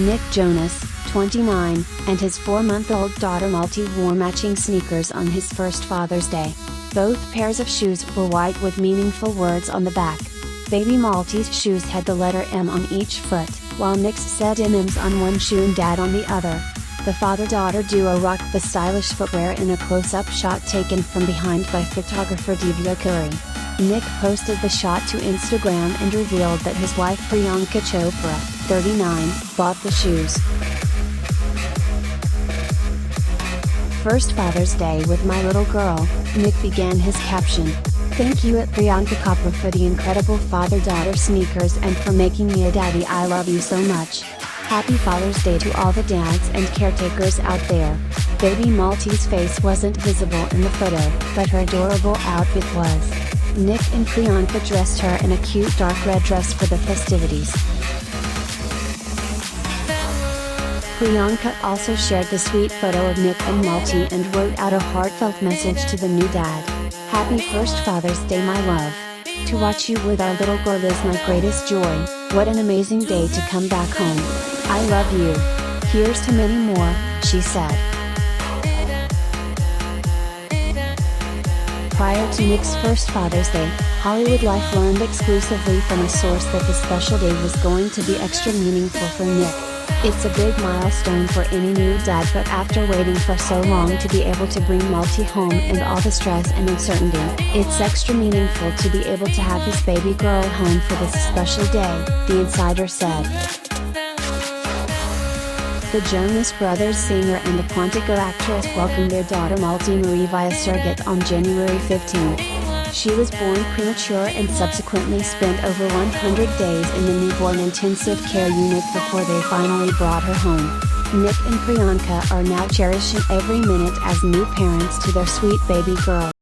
Nick Jonas, 29, and his 4-month-old daughter Malti wore matching sneakers on his first Father's Day. Both pairs of shoes were white with meaningful words on the back. Baby Malti's shoes had the letter M on each foot, while Nick's said M&Ms on one shoe and Dad on the other. The father-daughter duo rocked the stylish footwear in a close-up shot taken from behind by photographer Divya Curry. Nick posted the shot to Instagram and revealed that his wife Priyanka Chopra, 39, bought the shoes. First Father's Day with my little girl, Nick began his caption. Thank you at Priyanka Chopra for the incredible father-daughter sneakers and for making me a daddy. I love you so much. Happy Father's Day to all the dads and caretakers out there. Baby Malti's face wasn't visible in the photo, but her adorable outfit was. Nick and Priyanka dressed her in a cute dark red dress for the festivities. Priyanka also shared the sweet photo of Nick and Malti and wrote out a heartfelt message to the new dad. Happy first Father's Day, my love. To watch you with our little girl is my greatest joy. What an amazing day to come back home. I love you. Here's to many more, she said. Prior to Nick's first Father's Day, Hollywood Life learned exclusively from a source that the special day was going to be extra meaningful for Nick. It's a big milestone for any new dad, but after waiting for so long to be able to bring Malti home and all the stress and uncertainty, it's extra meaningful to be able to have his baby girl home for this special day, the insider said. The Jonas Brothers singer and the Quantico actress welcomed their daughter Malti Marie via surrogate on January 15. She was born premature and subsequently spent over 100 days in the newborn intensive care unit before they finally brought her home. Nick and Priyanka are now cherishing every minute as new parents to their sweet baby girl.